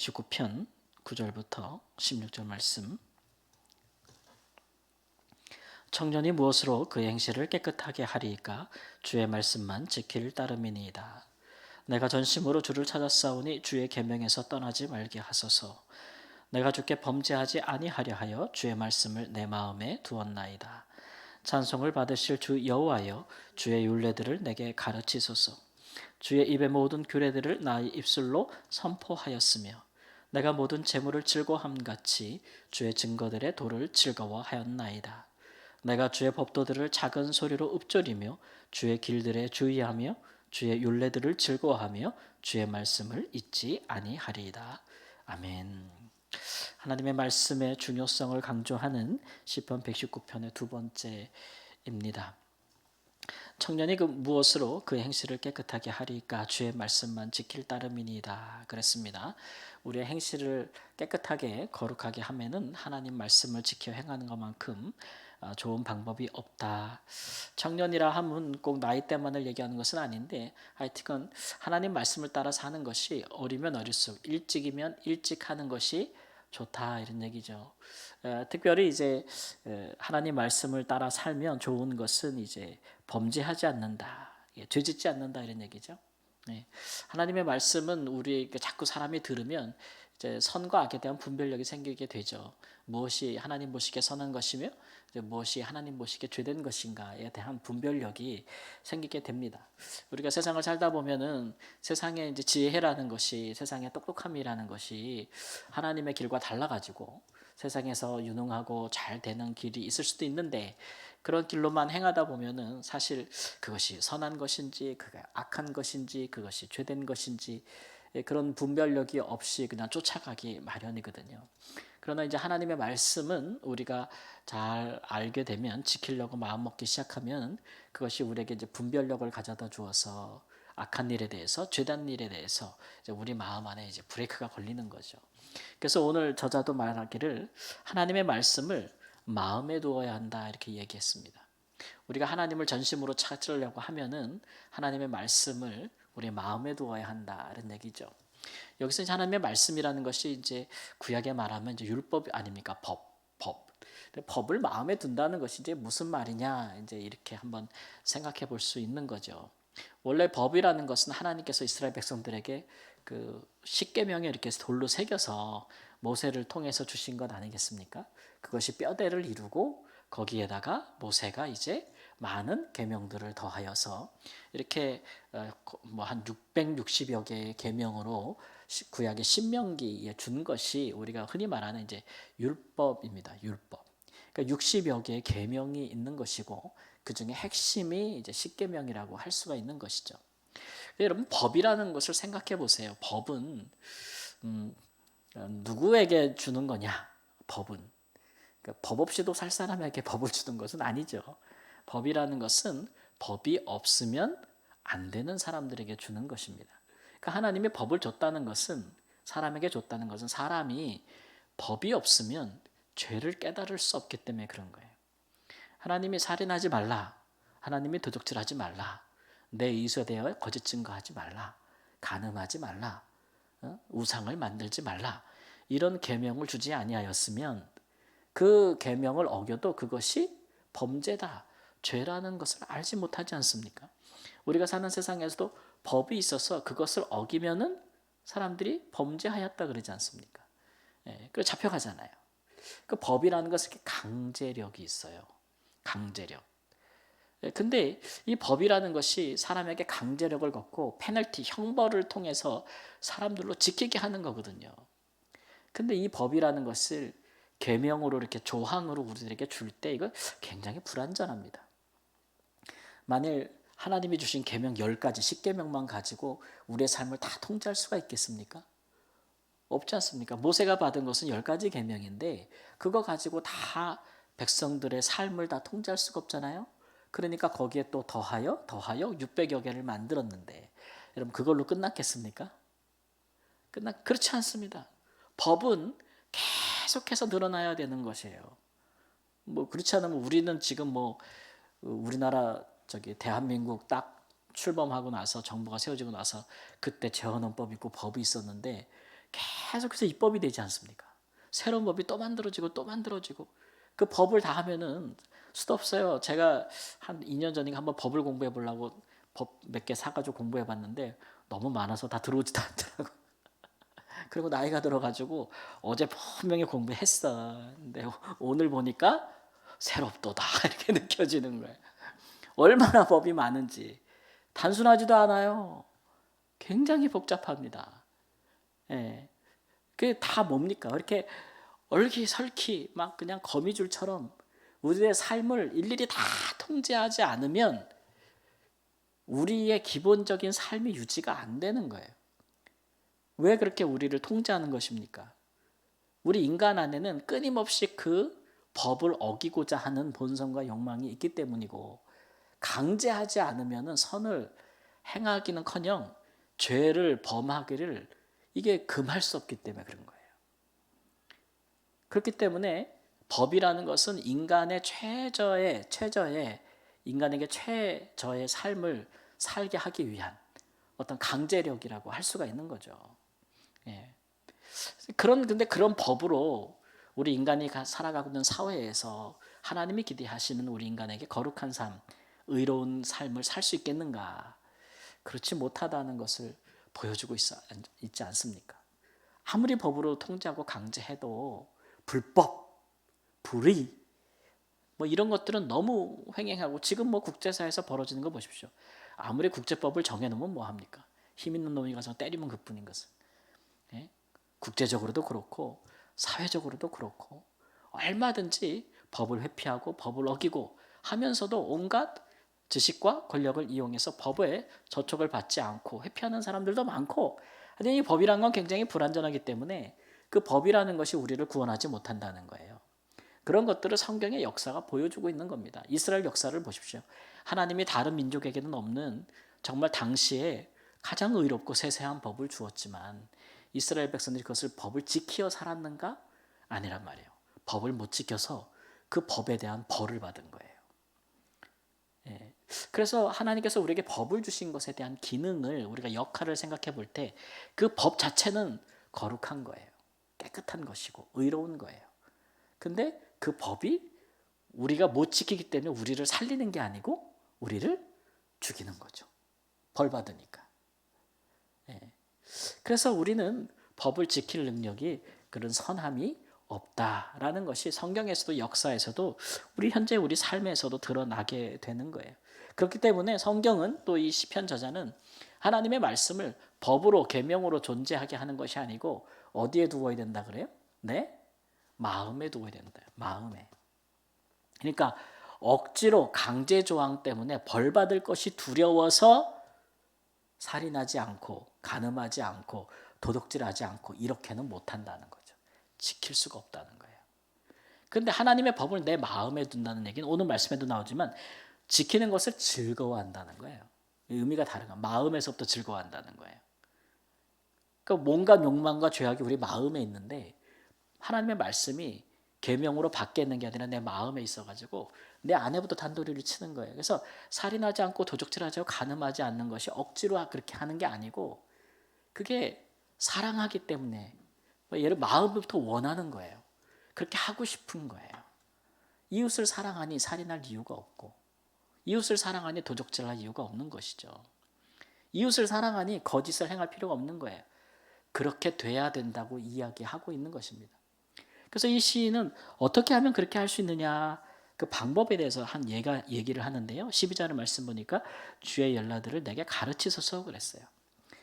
19편 9절부터 16절 말씀. 청년이 무엇으로 그의 행실을 깨끗하게 하리이까? 주의 말씀만 지킬 따름이니이다. 내가 전심으로 주를 찾았사오니 주의 계명에서 떠나지 말게 하소서. 내가 주께 범죄하지 아니하려 하여 주의 말씀을 내 마음에 두었나이다. 찬송을 받으실 주 여호와여, 주의 율례들을 내게 가르치소서. 주의 입의 모든 규례들을 나의 입술로 선포하였으며 내가 모든 재물을 즐거함같이 주의 증거들의 도를 즐거워하였나이다. 내가 주의 법도들을 작은 소리로 읊조리며 주의 길들에 주의하며 주의 율례들을 즐거워하며 주의 말씀을 잊지 아니하리이다. 아멘. 하나님의 말씀의 중요성을 강조하는 시편 119편의 두 번째입니다. 청년이 무엇으로 그 행실을 깨끗하게 하리까? 주의 말씀만 지킬 따름이니이다. 그랬습니다. 우리의 행실을 깨끗하게 거룩하게 하면은 하나님 말씀을 지켜 행하는 것만큼 좋은 방법이 없다. 청년이라 하면 꼭 나이대만을 얘기하는 것은 아닌데 하여튼 하나님 말씀을 따라 사는 것이 어리면 어릴수록 일찍이면 일찍 하는 것이 좋다 이런 얘기죠. 특별히 이제 하나님 말씀을 따라 살면 좋은 것은 이제 범죄하지 않는다, 죄짓지 않는다 이런 얘기죠. 하나님의 말씀은 우리 자꾸 사람이 들으면 이제 선과 악에 대한 분별력이 생기게 되죠. 무엇이 하나님 보시기에 선한 것이며 무엇이 하나님 보시기에 죄된 것인가에 대한 분별력이 생기게 됩니다. 우리가 세상을 살다 보면은 세상에 이제 지혜라는 것이, 세상의 똑똑함이라는 것이 하나님의 길과 달라가지고 세상에서 유능하고 잘 되는 길이 있을 수도 있는데 그런 길로만 행하다 보면은 사실 그것이 선한 것인지 그게 악한 것인지 그것이 죄된 것인지 그런 분별력이 없이 그냥 쫓아가기 마련이거든요. 그러나 이제 하나님의 말씀은 우리가 잘 알게 되면, 지키려고 마음 먹기 시작하면 그것이 우리에게 이제 분별력을 가져다 주어서 악한 일에 대해서, 죄된 일에 대해서 이제 우리 마음 안에 이제 브레이크가 걸리는 거죠. 그래서 오늘 저자도 말하기를 하나님의 말씀을 마음에 두어야 한다 이렇게 얘기했습니다. 우리가 하나님을 전심으로 찾으려고 하면은 하나님의 말씀을 우리 마음에 두어야 한다 이런 얘기죠. 여기서 이제 하나님의 말씀이라는 것이 이제 구약에 말하면 이제 율법 아닙니까? 법. 법을 마음에 둔다는 것이 이제 무슨 말이냐 이제 이렇게 한번 생각해 볼 수 있는 거죠. 원래 법이라는 것은 하나님께서 이스라엘 백성들에게 그 십계명에 이렇게 돌로 새겨서 모세를 통해서 주신 것 아니겠습니까? 그것이 뼈대를 이루고 거기에다가 모세가 이제 많은 계명들을 더하여서 이렇게 뭐 한 660여 개의 계명으로 구약의 신명기에 준 것이 우리가 흔히 말하는 이제 율법입니다. 율법. 그러니까 60여 개의 계명이 있는 것이고 그 중에 핵심이 이제 십계명이라고 할 수가 있는 것이죠. 여러분 법이라는 것을 생각해 보세요. 법은 누구에게 주는 거냐? 법은 그러니까 법 없이도 살 사람에게 법을 주는 것은 아니죠. 법이라는 것은 법이 없으면 안 되는 사람들에게 주는 것입니다. 그러니까 하나님이 법을 줬다는 것은, 사람에게 줬다는 것은 사람이 법이 없으면 죄를 깨달을 수 없기 때문에 그런 거예요. 하나님이 살인하지 말라, 하나님이 도둑질하지 말라, 내 이웃에 대하여 거짓 증거하지 말라, 간음하지 말라, 우상을 만들지 말라, 이런 계명을 주지 아니하였으면 그 계명을 어겨도 그것이 범죄다, 죄라는 것을 알지 못하지 않습니까? 우리가 사는 세상에서도 법이 있어서 그것을 어기면은 사람들이 범죄하였다 그러지 않습니까? 그래서 잡혀가잖아요. 그 법이라는 것은 강제력이 있어요. 강제력. 근데 이 법이라는 것이 사람에게 강제력을 걷고 페널티, 형벌을 통해서 사람들로 지키게 하는 거거든요. 근데 이 법이라는 것을 계명으로 이렇게 조항으로 우리들에게 줄 때 이거 굉장히 불완전합니다. 만일 하나님이 주신 계명 10가지, 10계명만 가지고 우리의 삶을 다 통제할 수가 있겠습니까? 없지 않습니까? 모세가 받은 것은 10가지 계명인데 그거 가지고 다 백성들의 삶을 다 통제할 수가 없잖아요. 그러니까 거기에 또 더하여 600여 개를 만들었는데 여러분 그걸로 끝났겠습니까? 그렇지 않습니다. 법은 계속해서 늘어나야 되는 것이에요. 뭐 그렇지 않으면 우리는 지금 뭐 우리나라 대한민국 딱 출범하고 나서, 정부가 세워지고 나서 그때 재헌헌법 있고 법이 있었는데 계속해서 입법이 되지 않습니까? 새로운 법이 또 만들어지고 또 만들어지고 그 법을 다 하면은 수도 없어요. 제가 한 2년 전인가 한번 법을 공부해 보려고 법 몇 개 사가지고 공부해 봤는데 너무 많아서 다 들어오지도 않더라고. 그리고 나이가 들어가지고 어제 분명히 공부했어. 근데 오늘 보니까 새롭도다 이렇게 느껴지는 거예요. 얼마나 법이 많은지 단순하지도 않아요. 굉장히 복잡합니다. 예. 그게 다 뭡니까? 이렇게 얼기설키 막 그냥 거미줄처럼 우리의 삶을 일일이 다 통제하지 않으면 우리의 기본적인 삶이 유지가 안 되는 거예요. 왜 그렇게 우리를 통제하는 것입니까? 우리 인간 안에는 끊임없이 그 법을 어기고자 하는 본성과 욕망이 있기 때문이고 강제하지 않으면 선을 행하기는커녕 죄를 범하기를 이게 금할 수 없기 때문에 그런 거예요. 그렇기 때문에 법이라는 것은 인간의 최저의 인간에게 최저의 삶을 살게 하기 위한 어떤 강제력이라고 할 수가 있는 거죠. 예. 근데 그런 법으로 우리 인간이 살아가고 있는 사회에서 하나님이 기대하시는 우리 인간에게 거룩한 삶, 의로운 삶을 살 수 있겠는가? 그렇지 못하다는 것을 보여주고 있지 않습니까? 아무리 법으로 통제하고 강제해도 불법, 불의 뭐 이런 것들은 너무 횡행하고 지금 뭐 국제사회에서 벌어지는 거 보십시오. 아무리 국제법을 정해놓으면 뭐 합니까? 힘 있는 놈이 가서 때리면 그뿐인 것은. 예? 국제적으로도 그렇고 사회적으로도 그렇고 얼마든지 법을 회피하고 법을 어기고 하면서도 온갖 지식과 권력을 이용해서 법에 저촉을 받지 않고 회피하는 사람들도 많고 하여튼 이 법이라는 건 굉장히 불완전하기 때문에 그 법이라는 것이 우리를 구원하지 못한다는 거예요. 그런 것들을 성경의 역사가 보여주고 있는 겁니다. 이스라엘 역사를 보십시오. 하나님이 다른 민족에게는 없는 정말 당시에 가장 의롭고 세세한 법을 주었지만 이스라엘 백성들이 그것을 법을 지키어 살았는가? 아니란 말이에요. 법을 못 지켜서 그 법에 대한 벌을 받은 거예요. 예. 그래서 하나님께서 우리에게 법을 주신 것에 대한 기능을 우리가 역할을 생각해 볼 때 그 법 자체는 거룩한 거예요. 깨끗한 것이고 의로운 거예요. 근데 그 법이 우리가 못 지키기 때문에 우리를 살리는 게 아니고 우리를 죽이는 거죠. 벌 받으니까. 예. 그래서 우리는 법을 지킬 능력이 그런 선함이 없다라는 것이 성경에서도 역사에서도 우리 현재 우리 삶에서도 드러나게 되는 거예요. 그렇기 때문에 성경은 또 이 시편 저자는 하나님의 말씀을 법으로 계명으로 존재하게 하는 것이 아니고 어디에 두어야 된다 그래요? 네? 마음에 두어야 된다. 마음에. 그러니까 억지로 강제 조항 때문에 벌 받을 것이 두려워서 살인하지 않고 간음하지 않고 도둑질하지 않고 이렇게는 못한다는 거죠. 지킬 수가 없다는 거예요. 그런데 하나님의 법을 내 마음에 둔다는 얘기는 오늘 말씀에도 나오지만 지키는 것을 즐거워한다는 거예요. 의미가 다른 거예요. 마음에서부터 즐거워한다는 거예요. 그러니까 뭔가 욕망과 죄악이 우리 마음에 있는데 하나님의 말씀이 계명으로 밖에 있는 게 아니라 내 마음에 있어가지고 내 안에부터 단도리를 치는 거예요. 그래서 살인하지 않고 도둑질하지 않고 간음하지 않는 것이 억지로 그렇게 하는 게 아니고 그게 사랑하기 때문에 얘를 마음부터 원하는 거예요. 그렇게 하고 싶은 거예요. 이웃을 사랑하니 살인할 이유가 없고 이웃을 사랑하니 도둑질할 이유가 없는 것이죠. 이웃을 사랑하니 거짓을 행할 필요가 없는 거예요. 그렇게 돼야 된다고 이야기하고 있는 것입니다. 그래서 이 시인은 어떻게 하면 그렇게 할 수 있느냐 그 방법에 대해서 얘기를 하는데요. 12절의 말씀 보니까 주의 열라들을 내게 가르치소서 그랬어요.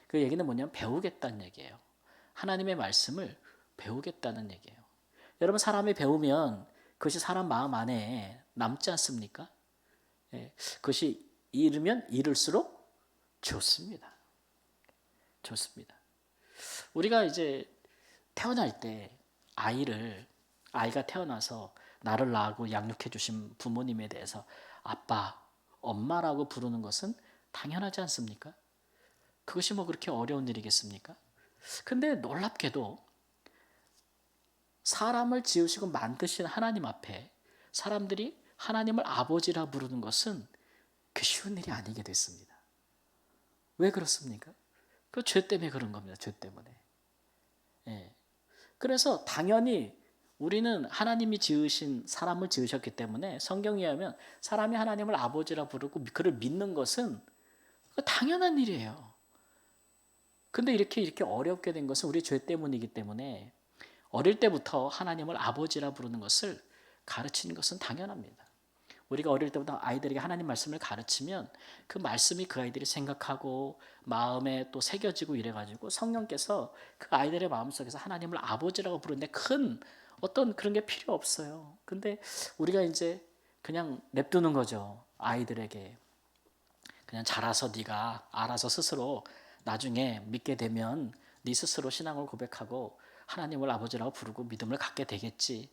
그 얘기는 뭐냐면 배우겠다는 얘기예요. 하나님의 말씀을 배우겠다는 얘기예요. 여러분 사람이 배우면 그것이 사람 마음 안에 남지 않습니까? 예, 그것이 잃으면 잃을수록 좋습니다. 좋습니다. 우리가 이제 태어날 때 아이가 태어나서 나를 낳고 양육해 주신 부모님에 대해서 아빠, 엄마라고 부르는 것은 당연하지 않습니까? 그것이 뭐 그렇게 어려운 일이겠습니까? 근데 놀랍게도 사람을 지으시고 만드신 하나님 앞에 사람들이 하나님을 아버지라 부르는 것은 그 쉬운 일이 아니게 됐습니다. 왜 그렇습니까? 그 죄 때문에 그런 겁니다. 죄 때문에. 예. 그래서 당연히 우리는 하나님이 지으신 사람을 지으셨기 때문에 성경에 의하면 사람이 하나님을 아버지라 부르고 그를 믿는 것은 당연한 일이에요. 근데 이렇게 어렵게 된 것은 우리 죄 때문이기 때문에 어릴 때부터 하나님을 아버지라 부르는 것을 가르치는 것은 당연합니다. 우리가 어릴 때부터 아이들에게 하나님 말씀을 가르치면 그 말씀이 그 아이들이 생각하고 마음에 또 새겨지고 이래가지고 성령께서 그 아이들의 마음속에서 하나님을 아버지라고 부르는데 큰 어떤 그런 게 필요 없어요. 근데 우리가 이제 그냥 냅두는 거죠. 아이들에게. 그냥 자라서 네가 알아서 스스로 나중에 믿게 되면 네 스스로 신앙을 고백하고 하나님을 아버지라고 부르고 믿음을 갖게 되겠지.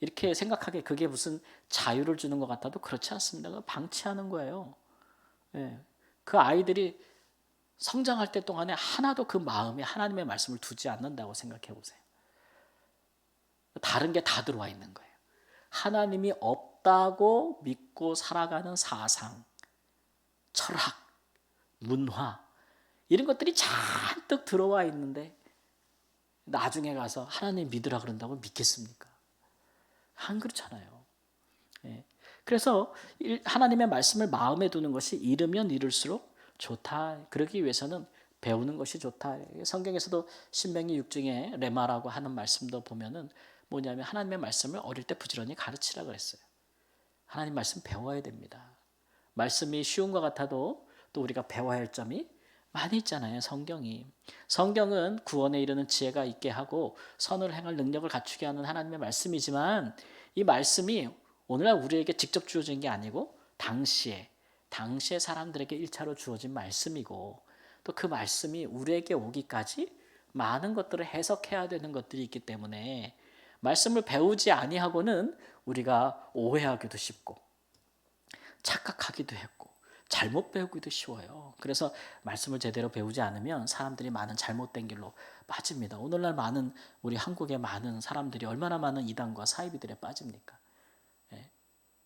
이렇게 생각하게 그게 무슨 자유를 주는 것 같아도 그렇지 않습니다. 방치하는 거예요. 예. 그 아이들이 성장할 때 동안에 하나도 그 마음에 하나님의 말씀을 두지 않는다고 생각해 보세요. 다른 게 다 들어와 있는 거예요. 하나님이 없다고 믿고 살아가는 사상, 철학, 문화 이런 것들이 잔뜩 들어와 있는데 나중에 가서 하나님 믿으라 그런다고 믿겠습니까? 안 그렇잖아요. 예. 그래서 하나님의 말씀을 마음에 두는 것이 이르면 이룰수록 좋다. 그러기 위해서는 배우는 것이 좋다. 성경에서도 신명기 6중에 레마라고 하는 말씀도 보면은 뭐냐면 하나님의 말씀을 어릴 때 부지런히 가르치라 그랬어요. 하나님 말씀 배워야 됩니다. 말씀이 쉬운 것 같아도 또 우리가 배워야 할 점이 많이 있잖아요. 성경이. 성경은 구원에 이르는 지혜가 있게 하고 선을 행할 능력을 갖추게 하는 하나님의 말씀이지만 이 말씀이 오늘날 우리에게 직접 주어진 게 아니고 당시에 사람들에게 1차로 주어진 말씀이고 또 그 말씀이 우리에게 오기까지 많은 것들을 해석해야 되는 것들이 있기 때문에 말씀을 배우지 아니하고는 우리가 오해하기도 쉽고 착각하기도 했고 잘못 배우기도 쉬워요. 그래서 말씀을 제대로 배우지 않으면 사람들이 많은 잘못된 길로 빠집니다. 오늘날 많은 우리 한국의 많은 사람들이 얼마나 많은 이단과 사이비들에 빠집니까? 예.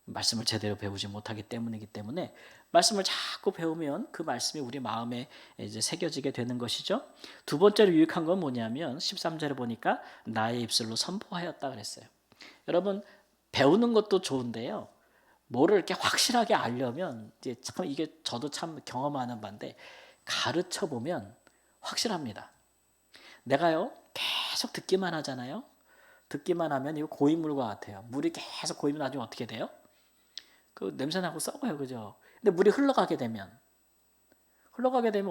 말씀을 제대로 배우지 못하기 때문이기 때문에 말씀을 자꾸 배우면 그 말씀이 우리 마음에 이제 새겨지게 되는 것이죠. 두 번째로 유익한 건 뭐냐면 13절에 보니까 나의 입술로 선포하였다 그랬어요. 여러분 배우는 것도 좋은데요. 뭐를 이렇게 확실하게 알려면 이제 참 이게 저도 참 경험하는 바인데 가르쳐 보면 확실합니다. 내가요 계속 듣기만 하잖아요. 듣기만 하면 이거 고인물과 같아요. 물이 계속 고이면 나중에 어떻게 돼요? 그 냄새 나고 썩어요, 그죠? 근데 물이 흘러가게 되면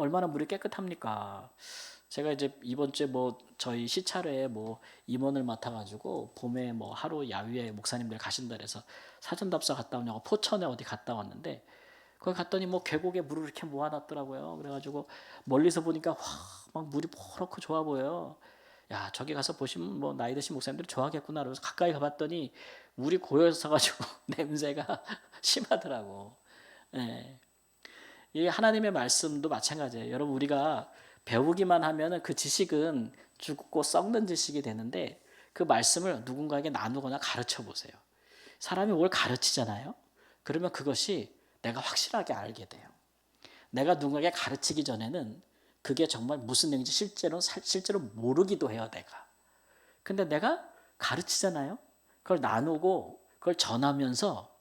얼마나 물이 깨끗합니까? 제가 이제 이번 주에 뭐 저희 시차례에 뭐 임원을 맡아가지고 봄에 뭐 하루 야유회 목사님들 가신다 그래서 사전답사 갔다 오냐고 포천에 어디 갔다 왔는데 거기 갔더니 뭐 계곡에 물을 이렇게 모아놨더라고요. 그래가지고 멀리서 보니까 와, 막 물이 포랗고 좋아 보여요. 야, 저기 가서 보시면 뭐 나이 드신 목사님들이 좋아하겠구나. 그래서 가까이 가봤더니 물이 고여서 가지고 냄새가 심하더라고. 예. 이 하나님의 말씀도 마찬가지예요. 여러분 우리가 배우기만 하면은 그 지식은 죽고 썩는 지식이 되는데 그 말씀을 누군가에게 나누거나 가르쳐 보세요. 사람이 뭘 가르치잖아요. 그러면 그것이 내가 확실하게 알게 돼요. 내가 누군가에게 가르치기 전에는 그게 정말 무슨 내용인지 실제로 모르기도 해요, 내가. 근데 내가 가르치잖아요. 그걸 나누고 그걸 전하면서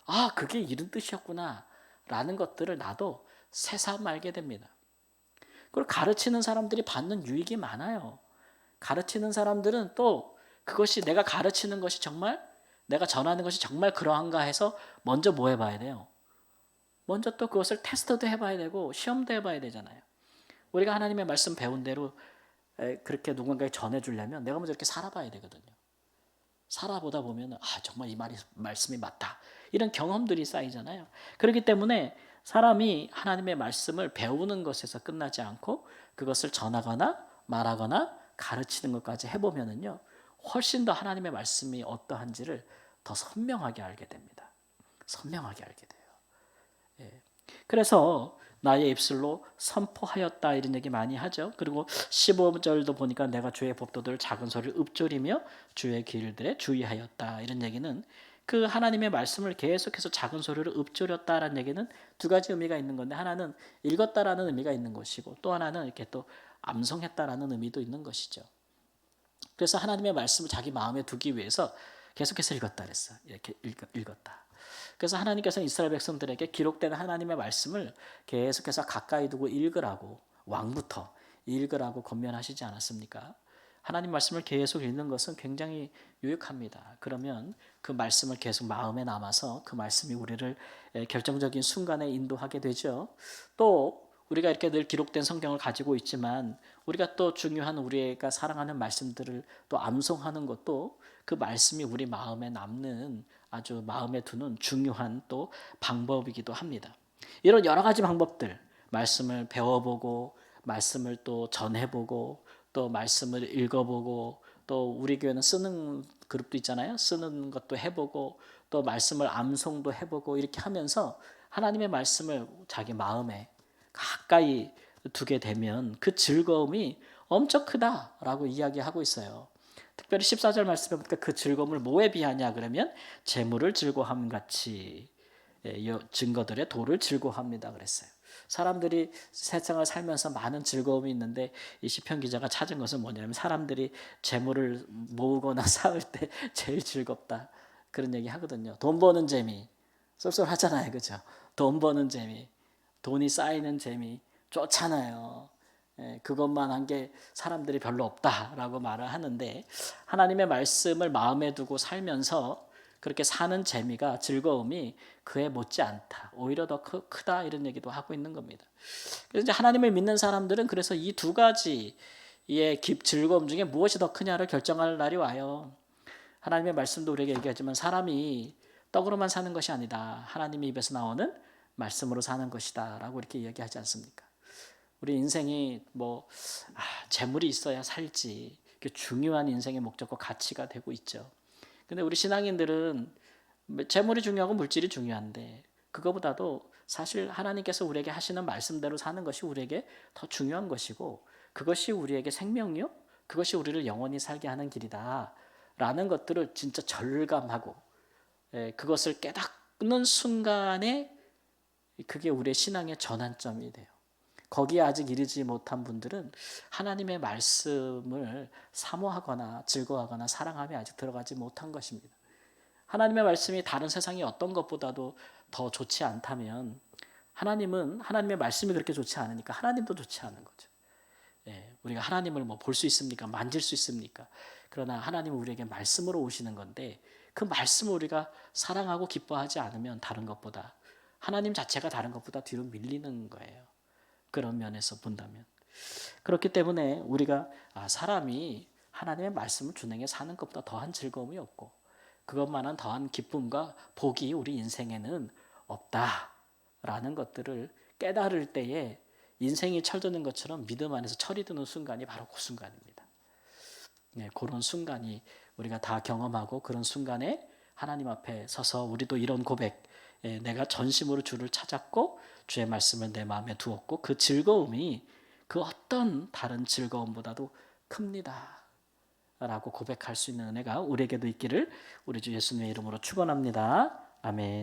아, 그게 이런 뜻이었구나. 라는 것들을 나도 새삼 알게 됩니다. 그걸 가르치는 사람들이 받는 유익이 많아요. 가르치는 사람들은 또 그것이 내가 가르치는 것이 정말 내가 전하는 것이 정말 그러한가 해서 먼저 뭐 해봐야 돼요? 먼저 또 그것을 테스트도 해봐야 되고 시험도 해봐야 되잖아요. 우리가 하나님의 말씀 배운 대로 그렇게 누군가에게 전해주려면 내가 먼저 이렇게 살아봐야 되거든요. 살아보다 보면 아 정말 이 말씀이 맞다. 이런 경험들이 쌓이잖아요. 그렇기 때문에 사람이 하나님의 말씀을 배우는 것에서 끝나지 않고 그것을 전하거나 말하거나 가르치는 것까지 해보면은요 훨씬 더 하나님의 말씀이 어떠한지를 더 선명하게 알게 됩니다. 선명하게 알게 돼요. 예. 그래서 나의 입술로 선포하였다 이런 얘기 많이 하죠. 그리고 15절도 보니까 내가 주의 법도들 작은 소리를 읊조리며 주의 길들에 주의하였다 이런 얘기는 그 하나님의 말씀을 계속해서 작은 소리로 읊조렸다라는 얘기는 두 가지 의미가 있는 건데 하나는 읽었다라는 의미가 있는 것이고 또 하나는 이렇게 또 암송했다라는 의미도 있는 것이죠. 그래서 하나님의 말씀을 자기 마음에 두기 위해서 계속해서 읽었다 그랬어요. 이렇게 읽었다. 그래서 하나님께서는 이스라엘 백성들에게 기록된 하나님의 말씀을 계속해서 가까이 두고 읽으라고, 왕부터 읽으라고 권면하시지 않았습니까? 하나님 말씀을 계속 읽는 것은 굉장히 유익합니다. 그러면 그 말씀을 계속 마음에 남아서 그 말씀이 우리를 결정적인 순간에 인도하게 되죠. 또 우리가 이렇게 늘 기록된 성경을 가지고 있지만 우리가 또 중요한 우리가 사랑하는 말씀들을 또 암송하는 것도 그 말씀이 우리 마음에 남는, 아주 마음에 두는 중요한 또 방법이기도 합니다. 이런 여러 가지 방법들, 말씀을 배워보고 말씀을 또 전해보고 또 말씀을 읽어보고 또 우리 교회는 쓰는 그룹도 있잖아요. 쓰는 것도 해보고 또 말씀을 암송도 해보고 이렇게 하면서 하나님의 말씀을 자기 마음에 가까이 두게 되면 그 즐거움이 엄청 크다라고 이야기하고 있어요. 특별히 14절 말씀에 보니까 그 즐거움을 뭐에 비하냐 그러면 재물을 즐거함 같이 증거들의 도를 즐거워합니다 그랬어요. 사람들이 세상을 살면서 많은 즐거움이 있는데 이 시편 기자가 찾은 것은 뭐냐면 사람들이 재물을 모으거나 쌓을 때 제일 즐겁다 그런 얘기 하거든요. 돈 버는 재미 쏠쏠하잖아요, 그죠? 돈 버는 재미, 돈이 쌓이는 재미 좋잖아요. 그것만 한 게 사람들이 별로 없다라고 말을 하는데 하나님의 말씀을 마음에 두고 살면서 그렇게 사는 재미가, 즐거움이 그에 못지 않다. 오히려 더 크다 이런 얘기도 하고 있는 겁니다. 그래서 이제 하나님을 믿는 사람들은 그래서 이 두 가지의 즐거움 중에 무엇이 더 크냐를 결정할 날이 와요. 하나님의 말씀도 우리에게 얘기하지만 사람이 떡으로만 사는 것이 아니다. 하나님의 입에서 나오는 말씀으로 사는 것이다 라고 이렇게 이야기하지 않습니까? 우리 인생이 재물이 있어야 살지, 중요한 인생의 목적과 가치가 되고 있죠. 근데 우리 신앙인들은 재물이 중요하고 물질이 중요한데 그거보다도 사실 하나님께서 우리에게 하시는 말씀대로 사는 것이 우리에게 더 중요한 것이고 그것이 우리에게 생명이요? 그것이 우리를 영원히 살게 하는 길이다 라는 것들을 진짜 절감하고 그것을 깨닫는 순간에 그게 우리의 신앙의 전환점이 돼요. 거기에 아직 이르지 못한 분들은 하나님의 말씀을 사모하거나 즐거워하거나 사랑함에 아직 들어가지 못한 것입니다. 하나님의 말씀이 다른 세상의 어떤 것보다도 더 좋지 않다면 하나님은 하나님의 말씀이 그렇게 좋지 않으니까 하나님도 좋지 않은 거죠. 우리가 하나님을 볼 수 있습니까? 만질 수 있습니까? 그러나 하나님은 우리에게 말씀으로 오시는 건데 그 말씀을 우리가 사랑하고 기뻐하지 않으면 다른 것보다 하나님 자체가 다른 것보다 뒤로 밀리는 거예요. 그런 면에서 본다면. 그렇기 때문에 우리가 사람이 하나님의 말씀을 준행해 사는 것보다 더한 즐거움이 없고 그것만한 더한 기쁨과 복이 우리 인생에는 없다라는 것들을 깨달을 때에 인생이 철드는 것처럼 믿음 안에서 철이 드는 순간이 바로 그 순간입니다. 그런 순간이 우리가 다 경험하고 그런 순간에 하나님 앞에 서서 우리도 이런 고백, 내가 전심으로 주를 찾았고 주의 말씀을 내 마음에 두었고 그 즐거움이 그 어떤 다른 즐거움보다도 큽니다 라고 고백할 수 있는 은혜가 우리에게도 있기를 우리 주 예수님의 이름으로 축원합니다. 아멘.